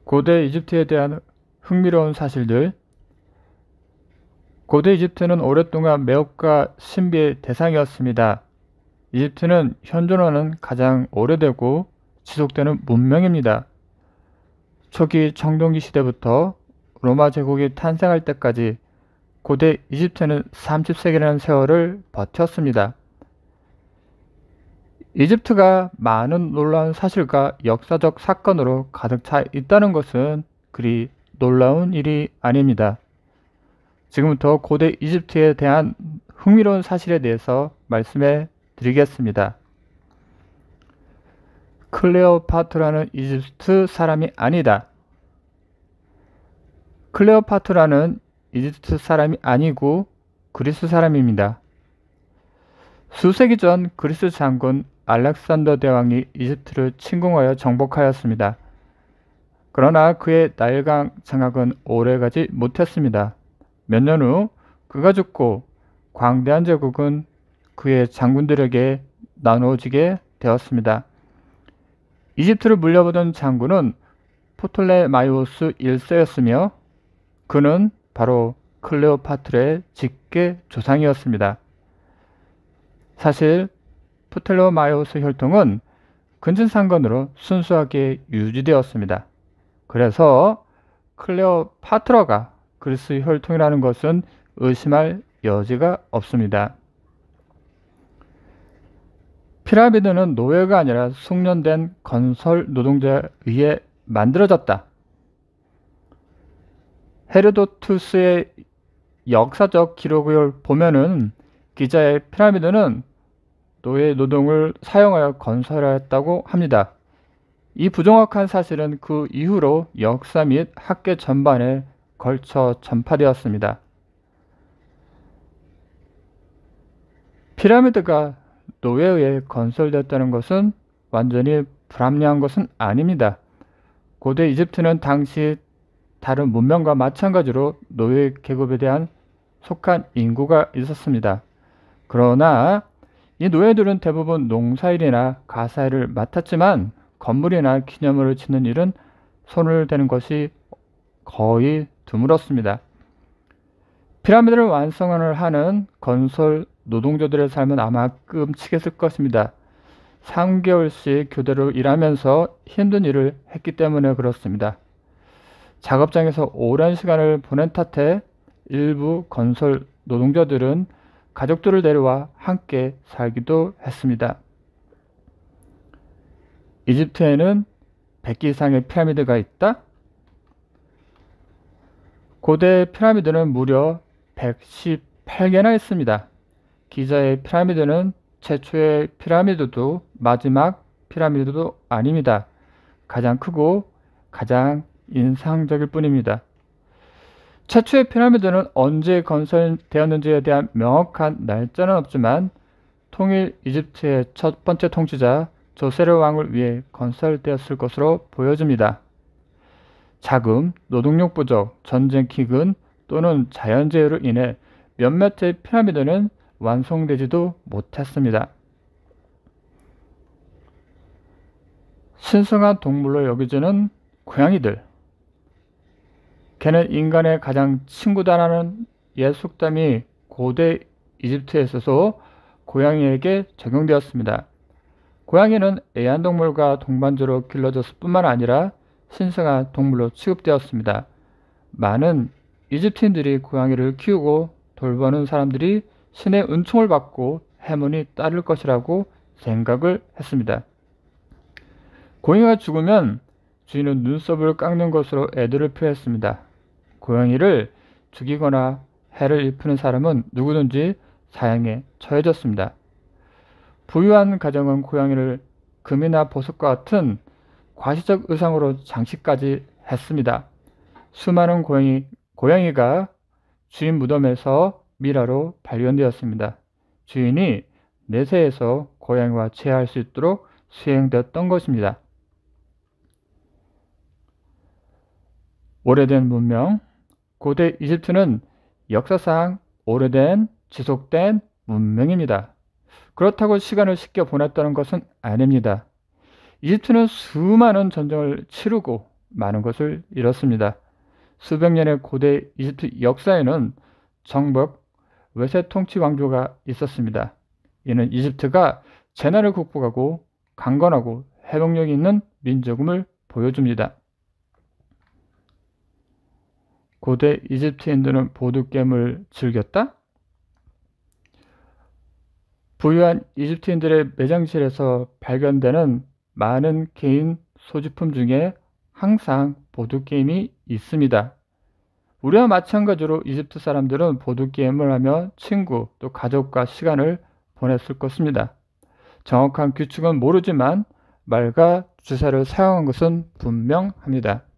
고대 이집트에 대한 흥미로운 사실들. 고대 이집트는 오랫동안 매혹과 신비의 대상이었습니다. 이집트는 현존하는 가장 오래되고 지속되는 문명입니다. 초기 청동기 시대부터 로마 제국이 탄생할 때까지 고대 이집트는 30세기라는 세월을 버텼습니다. 이집트가 많은 놀라운 사실과 역사적 사건으로 가득 차 있다는 것은 그리 놀라운 일이 아닙니다. 지금부터 고대 이집트에 대한 흥미로운 사실에 대해서 말씀해 드리겠습니다. 클레오파트라는 이집트 사람이 아니다. 클레오파트라는 이집트 사람이 아니고 그리스 사람입니다. 수세기 전 그리스 장군 알렉산더 대왕이 이집트를 침공하여 정복하였습니다. 그러나 그의 나일강 장악은 오래가지 못했습니다. 몇 년 후 그가 죽고 광대한 제국은 그의 장군들에게 나누어지게 되었습니다. 이집트를 물려보던 장군은 포톨레마이오스 1세였으며 그는 바로 클레오파트라의 직계 조상이었습니다. 사실 프톨레마이오스 혈통은 근친상간으로 순수하게 유지되었습니다. 그래서 클레오파트라가 그리스 혈통이라는 것은 의심할 여지가 없습니다. 피라미드는 노예가 아니라 숙련된 건설 노동자에 의해 만들어졌다. 헤로도투스의 역사적 기록을 보면은 기자의 피라미드는 노예 노동을 사용하여 건설하였다고 합니다. 이 부정확한 사실은 그 이후로 역사 및 학계 전반에 걸쳐 전파되었습니다. 피라미드가 노예에 의해 건설되었다는 것은 완전히 불합리한 것은 아닙니다. 고대 이집트는 당시 다른 문명과 마찬가지로 노예 계급에 대한 속한 인구가 있었습니다. 그러나 이 노예들은 대부분 농사일이나 가사일을 맡았지만 건물이나 기념물을 짓는 일은 손을 대는 것이 거의 드물었습니다. 피라미드를 완성하는 건설 노동자들의 삶은 아마 끔찍했을 것입니다. 3개월씩 교대로 일하면서 힘든 일을 했기 때문에 그렇습니다. 작업장에서 오랜 시간을 보낸 탓에 일부 건설 노동자들은 가족들을 데려와 함께 살기도 했습니다. 이집트에는 100개 이상의 피라미드가 있다? 고대 피라미드는 무려 118개나 있습니다. 기자의 피라미드는 최초의 피라미드도 마지막 피라미드도 아닙니다. 가장 크고 가장 인상적일 뿐입니다. 최초의 피라미드는 언제 건설되었는지에 대한 명확한 날짜는 없지만 통일 이집트의 첫 번째 통치자 조세르 왕을 위해 건설되었을 것으로 보여집니다. 자금, 노동력 부족, 전쟁 기근 또는 자연재해로 인해 몇몇의 피라미드는 완성되지도 못했습니다. 신성한 동물로 여겨지는 고양이들. 개는 인간의 가장 친구다라는 옛 속담이 고대 이집트에 있어서 고양이에게 적용되었습니다. 고양이는 애완동물과 동반자로 길러졌을 뿐만 아니라 신성한 동물로 취급되었습니다. 많은 이집트인들이 고양이를 키우고 돌보는 사람들이 신의 은총을 받고 해문이 따를 것이라고 생각을 했습니다. 고양이가 죽으면 주인은 눈썹을 깎는 것으로 애도를 표했습니다. 고양이를 죽이거나 해를 입히는 사람은 누구든지 사형에 처해졌습니다. 부유한 가정은 고양이를 금이나 보석과 같은 과시적 의상으로 장식까지 했습니다. 수많은 고양이가 주인 무덤에서 미라로 발견되었습니다. 주인이 내세에서 고양이와 체할 수 있도록 수행되었던 것입니다. 오래된 문명. 고대 이집트는 역사상 오래된 지속된 문명입니다. 그렇다고 시간을 쉽게 보냈다는 것은 아닙니다. 이집트는 수많은 전쟁을 치르고 많은 것을 잃었습니다. 수백 년의 고대 이집트 역사에는 정복, 외세 통치 왕조가 있었습니다. 이는 이집트가 재난을 극복하고 강건하고 회복력이 있는 민족임을 보여줍니다. 고대 이집트인들은 보드게임을 즐겼다? 부유한 이집트인들의 매장실에서 발견되는 많은 개인 소지품 중에 항상 보드게임이 있습니다. 우리와 마찬가지로 이집트 사람들은 보드게임을 하며 친구 또 가족과 시간을 보냈을 것입니다. 정확한 규칙은 모르지만 말과 주사를 사용한 것은 분명합니다.